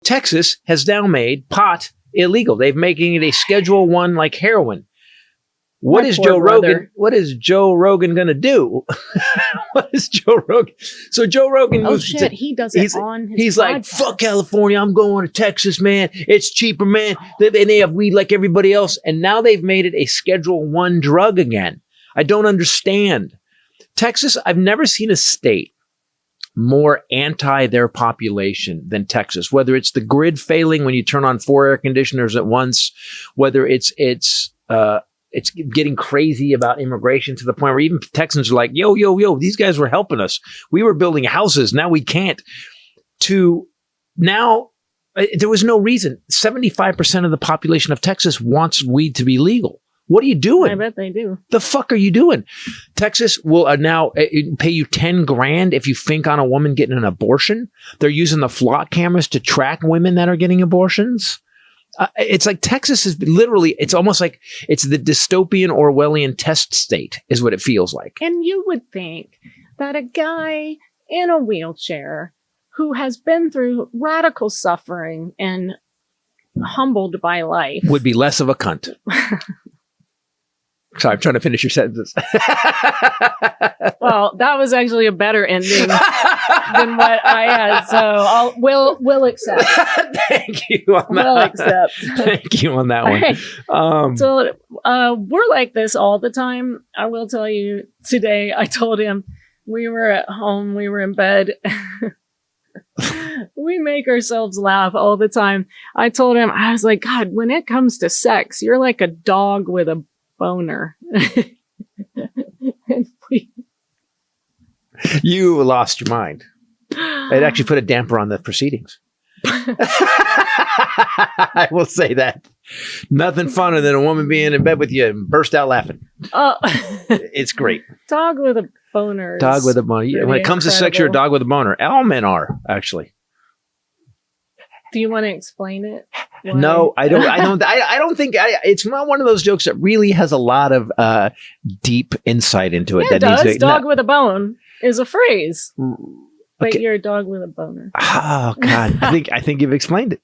Texas has now made pot illegal. They're making it a Schedule 1 like heroin. What is Joe Rogan? What is Joe Rogan going to do? What is Joe Rogan? So Joe Rogan. Oh shit! He does it on his He's podcast. like, fuck California. I'm going to Texas, man. It's cheaper, man. And they have weed like everybody else. And now they've made it a Schedule 1 drug again. I don't understand. Texas, I've never seen a state more anti their population than Texas. Whether it's the grid failing when you turn on 4 air conditioners at once, whether it's getting crazy about immigration to the point where even Texans are like, yo, these guys were helping us. We were building houses. Now we can't. To now, there was no reason. 75% of the population of Texas wants weed to be legal. What are you doing? I bet they do. The fuck are you doing? Texas will now pay you $10,000 if you think on a woman getting an abortion. They're using the flock cameras to track women that are getting abortions. It's like Texas is literally, it's almost like it's the dystopian Orwellian test state is what it feels like. And you would think that a guy in a wheelchair who has been through radical suffering and humbled by life would be less of a cunt. Sorry, I'm trying to finish your sentences. Well, that was actually a better ending than what I had, so we'll accept. Thank you on that. We'll accept. Thank you on that one. Right. So we're like this all the time. I will tell you today, I told him we were at home, we were in bed. We make ourselves laugh all the time. I told him, I was like, God, when it comes to sex, you're like a dog with a boner. You lost your mind. It actually put a damper on the proceedings. I will say that. Nothing funner than a woman being in bed with you and burst out laughing. It's great. Dog with a boner. Dog with a boner. When it comes to sex, you're a dog with a boner. All men are, actually. Do you want to explain it? Why? No, I don't. I don't think it's not one of those jokes that really has a lot of deep insight into it. Yeah, that it does. Needs to, dog with a bone is a phrase. But okay. You're a dog with a boner. Oh God, I think you've explained it.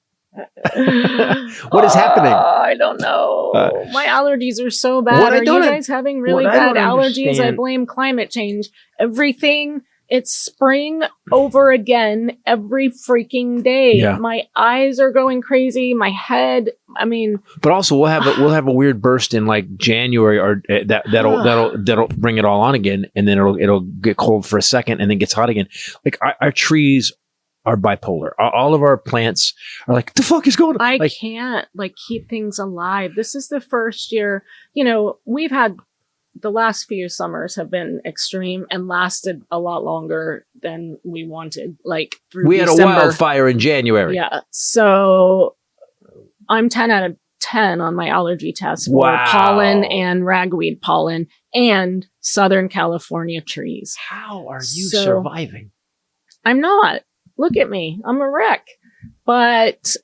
What is happening? I don't know. My allergies are so bad. Are you guys having really bad allergies? I blame climate change. Everything. It's spring over again every freaking day. Yeah. My eyes are going crazy. My head. I mean, but also we'll have a weird burst in like January, or that'll bring it all on again, and then it'll get cold for a second, and then gets hot again. Like our trees are bipolar. All of our plants are like, the fuck is going on? I can't keep things alive. This is the first year. You know, we've had. The last few summers have been extreme and lasted a lot longer than we wanted. Like through we December. had a wildfire in January. Yeah. So I'm 10 out of 10 on my allergy test for pollen and ragweed pollen and Southern California trees. How are you surviving? I'm not. Look at me. I'm a wreck. But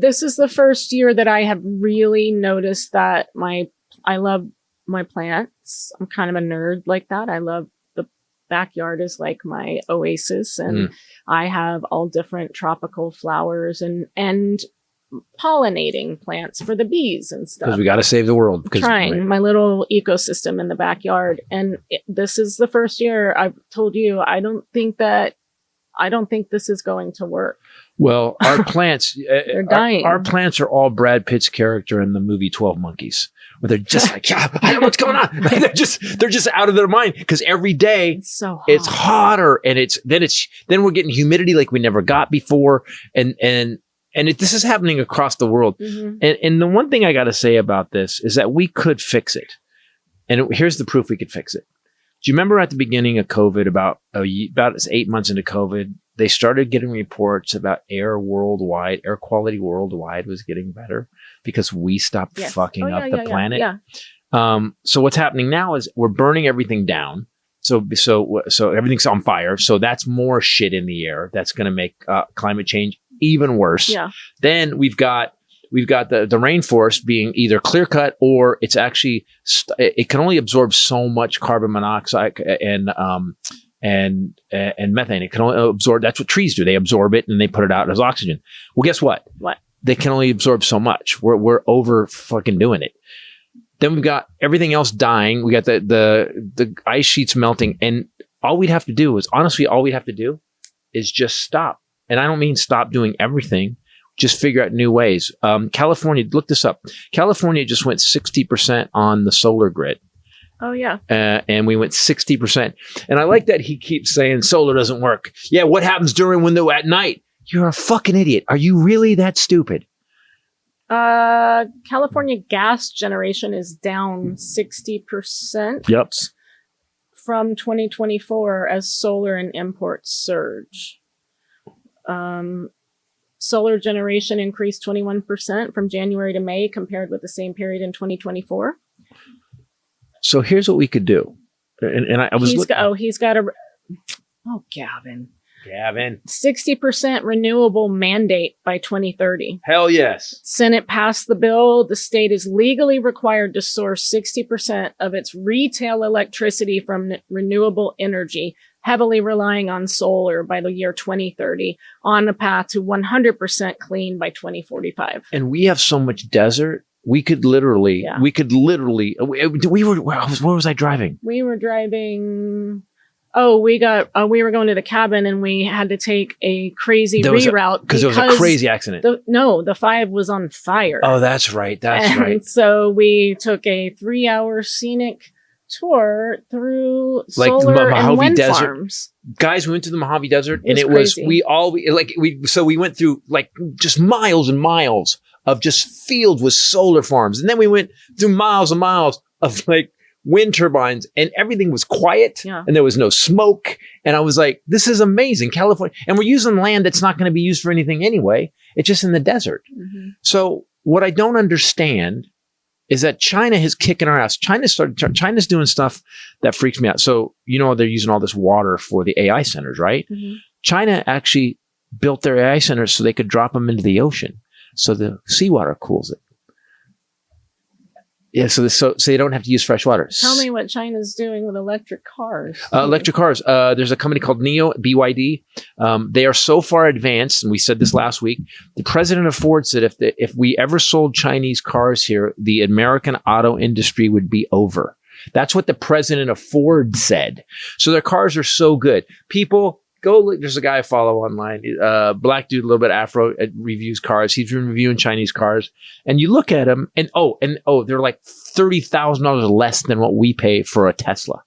this is the first year that I have really noticed that I love my plants. I'm kind of a nerd like that. I love the backyard is like my oasis, and I have all different tropical flowers and pollinating plants for the bees and stuff. Because we got to save the world. Trying my little ecosystem in the backyard. And this is the first year I've told you, I don't think this is going to work. Well, our plants, they're dying. Our plants are all Brad Pitt's character in the movie 12 Monkeys, where they're just like, yeah, I don't know what's going on. they're just out of their mind because every day it's hotter, and then we're getting humidity like we never got before, and this is happening across the world. Mm-hmm. And the one thing I got to say about this is that we could fix it, and here's the proof we could fix it. Do you remember at the beginning of COVID, about 8 months into COVID, they started getting reports about air quality worldwide was getting better because we stopped fucking up the planet. Yeah. So what's happening now is we're burning everything down. So everything's on fire. So that's more shit in the air. That's going to make climate change even worse. Yeah. Then we've got the rainforest being either clear cut, or it's actually it can only absorb so much carbon monoxide and and methane. It can only absorb. That's what trees do. They absorb it and they put it out as oxygen. Well, guess what? What? They can only absorb so much. We're over fucking doing it. Then we've got everything else dying. We got the ice sheets melting, and all we'd have to do is just stop. And I don't mean stop doing everything. Just figure out new ways. California, look this up. California just went 60% on the solar grid. Oh, yeah. And we went 60%. And I like that he keeps saying solar doesn't work. Yeah, what happens during window at night? You're a fucking idiot. Are you really that stupid? California gas generation is down 60%. Yep. From 2024 as solar and imports surge. Solar generation increased 21% from January to May compared with the same period in 2024. So here's what we could do. And I was Gavin. Gavin. 60% renewable mandate by 2030. Hell yes. Senate passed the bill. The state is legally required to source 60% of its retail electricity from renewable energy, heavily relying on solar by the year 2030, on a path to 100% clean by 2045. And we have so much desert. We could literally, where was I driving? We were driving, we were going to the cabin and we had to take a crazy reroute. Because there was a crazy accident. The 5 was on fire. Oh, that's right. Right. So we took a 3-hour scenic tour through solar and wind farms. Guys, we went to the Mojave Desert and we went through like just miles and miles of just fields with solar farms. And then we went through miles and miles of like wind turbines and everything was quiet and there was no smoke. And I was like, this is amazing. California. And we're using land that's not going to be used for anything anyway. It's just in the desert. Mm-hmm. So what I don't understand is that China is kicking our ass. China's doing stuff that freaks me out. So, they're using all this water for the AI centers, right? Mm-hmm. China actually built their AI centers so they could drop them into the ocean. So the seawater cools it. Yeah, so you don't have to use fresh water. Tell me what China's doing with electric cars. Electric cars. There's a company called NIO, BYD. They are so far advanced, and we said this last week. The president of Ford said if we ever sold Chinese cars here, the American auto industry would be over. That's what the president of Ford said. So their cars are so good. People, go look. There's a guy I follow online, black dude, a little bit Afro, reviews cars. He's been reviewing Chinese cars, and you look at them, and they're like $30,000 less than what we pay for a Tesla.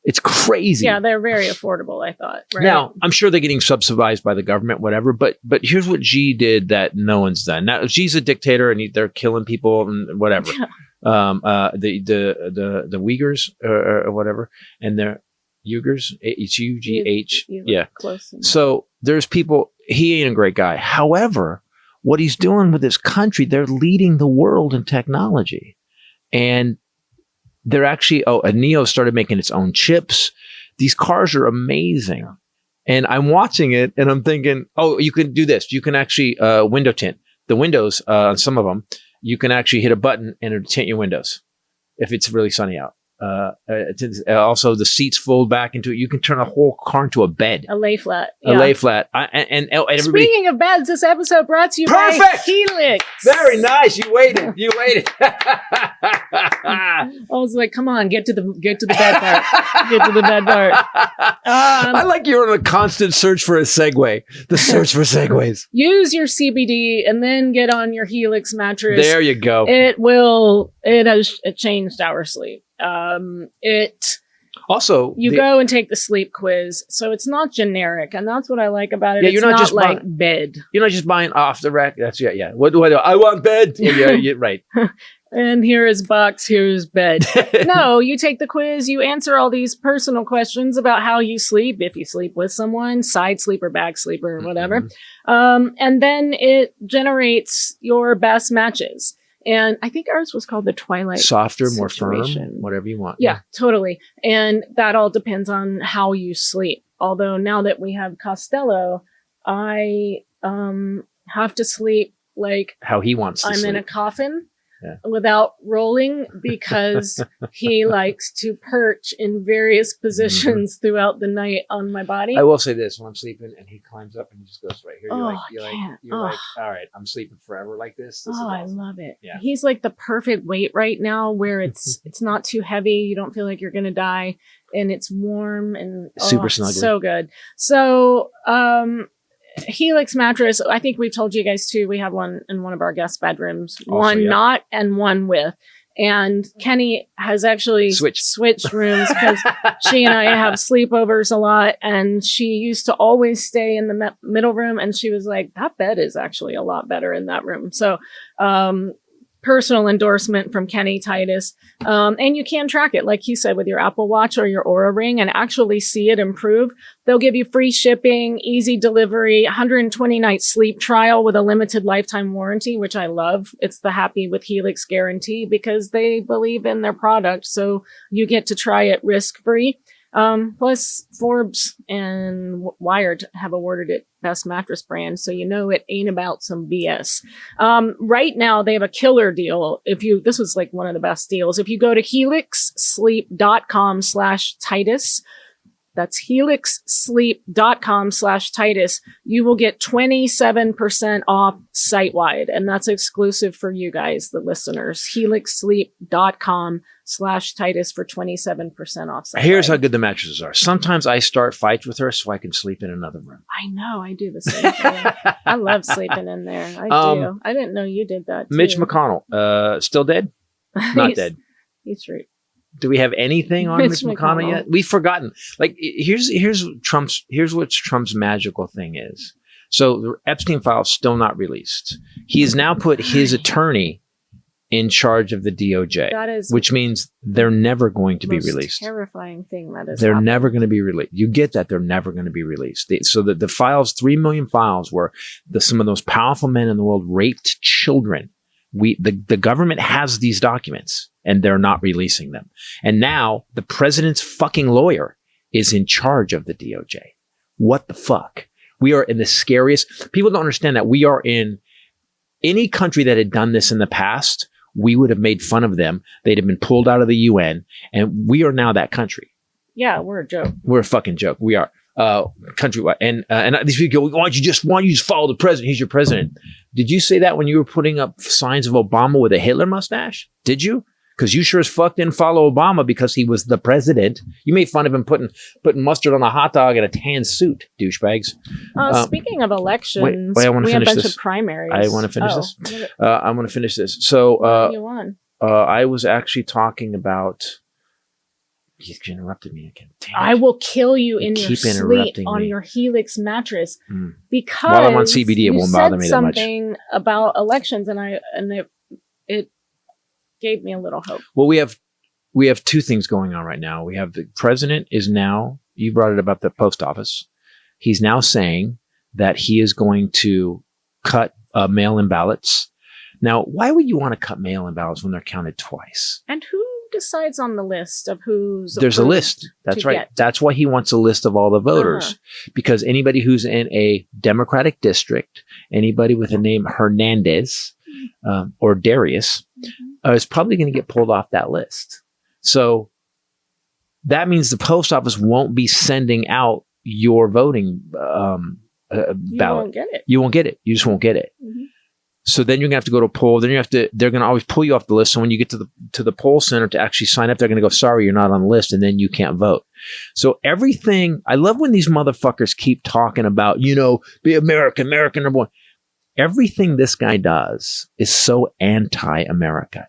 It's crazy. Yeah, they're very affordable, I thought. Right? Now, I'm sure they're getting subsidized by the government, whatever. But here's what Xi did that no one's done. Now, Xi's a dictator, and they're killing people and whatever. Yeah. The Uyghurs or whatever, and they're Uyghurs, it's UGH. Yeah. Close enough. So there's people, he ain't a great guy. However, what he's doing with this country, they're leading the world in technology. And they're actually, NIO started making its own chips. These cars are amazing. And I'm watching it and I'm thinking, you can do this. You can actually window tint. The windows, on some of them, you can actually hit a button and it'll tint your windows if it's really sunny out. Also, the seats fold back into it. You can turn a whole car into a bed. A lay flat. Yeah. A lay flat. And everybody. Speaking of beds, this episode brought to you by Helix. Very nice. You waited. I was like, come on, get to the bed part. Get to the bed part. I like you're on a constant search for a segue. The search for segues. Use your CBD and then get on your Helix mattress. There you go. It has changed our sleep. Also, go and take the sleep quiz, so it's not generic, and that's what I like about it. Yeah, you're not just like bed. You're not just buying off the rack. That's yeah. What do I do? I want bed. Yeah, right. And here is box. Here's bed. No, you take the quiz. You answer all these personal questions about how you sleep. If you sleep with someone, side sleeper, back sleeper, or whatever, and then it generates your best matches. And I think ours was called the Twilight. Softer, more firm, whatever you want. Yeah, totally. And that all depends on how you sleep. Although now that we have Costello, I have to sleep like how he wants to sleep. I'm in a coffin. without rolling because he likes to perch in various positions throughout the night on my body. I will say this: when I'm sleeping and he climbs up and he just goes right here, you're Oh. like, all right, I'm sleeping forever like this. This is I awesome. love it. Yeah. He's like the perfect weight right now where it's not too heavy. You don't feel like you're going to die, and it's warm and super snuggly. So good. So, Helix mattress. I think we've told you guys too. We have one in one of our guest bedrooms, also, one not and one with. And Kenny has actually switched rooms because she and I have sleepovers a lot. And she used to always stay in the middle room. And she was like, that bed is actually a lot better in that room. So, personal endorsement from Kenny Titus. And you can track it, like he said, with your Apple Watch or your Oura Ring and actually see it improve. They'll give you free shipping, easy delivery, 120-night sleep trial with a limited lifetime warranty, which I love. It's the Happy with Helix guarantee because they believe in their product. So you get to try it risk-free. Plus Forbes and Wired have awarded it best mattress brand. So, you know, it ain't about some BS. Right now they have a killer deal. This was like one of the best deals. If you go to helixsleep.com/Titus, that's helixsleep.com/Titus, you will get 27% off site-wide. And that's exclusive for you guys, the listeners. helixsleep.com/Titus for 27% off site-wide. Here's how good the mattresses are. Sometimes I start fights with her so I can sleep in another room. I know. I do the same thing. I love sleeping in there. I do. I didn't know you did that too. Mitch McConnell, still dead? Not dead. He's right. Do we have anything on Mitch McConnell yet? We've forgotten. Like, here's what Trump's magical thing is. So the Epstein file's still not released. He has now put his attorney in charge of the DOJ, which means they're never going to be released. Terrifying thing that is. They're never going to be released. You get that? They're never going to be released. So the files, 3 million files, where some of those powerful men in the world raped children. The government has these documents and they're not releasing them. And now the president's fucking lawyer is in charge of the DOJ. What the fuck? We are in the scariest. People don't understand that we are in any country that had done this in the past. We would have made fun of them. They'd have been pulled out of the UN, and we are now that country. Yeah, we're a joke. We're a fucking joke. We are countrywide. And these people go, why don't you just follow the president? He's your president. Did you say that when you were putting up signs of Obama with a Hitler mustache? Did you? Because you sure as fuck didn't follow Obama because he was the president. You made fun of him putting mustard on a hot dog and a tan suit, douchebags. Speaking of elections, wait, I want to finish have a bunch this. of primaries. I want to finish this. I want to finish this. So you won. I was actually talking about. He's interrupted me again. I will kill you in your sleep on your Helix mattress because while I'm on CBD, it won't bother me that much. Something about elections, and it gave me a little hope. Well, we have two things going on right now. We have the president is now. You brought it about the post office. He's now saying that he is going to cut mail-in ballots. Now, why would you want to cut mail-in ballots when they're counted twice? And who decides on the list of who's there's a list. That's right. That's why he wants a list of all the voters, because anybody who's in a Democratic district, anybody with a name Hernandez or Darius is probably going to get pulled off that list. So that means the post office won't be sending out your voting ballot. You won't get it. You won't get it. You just won't get it. So then you're gonna have to go to a poll. Then they're gonna always pull you off the list. So when you get to the poll center to actually sign up, they're gonna go, sorry, you're not on the list, and then you can't vote. So everything, I love when these motherfuckers keep talking about, be American number one. Everything this guy does is so anti-America.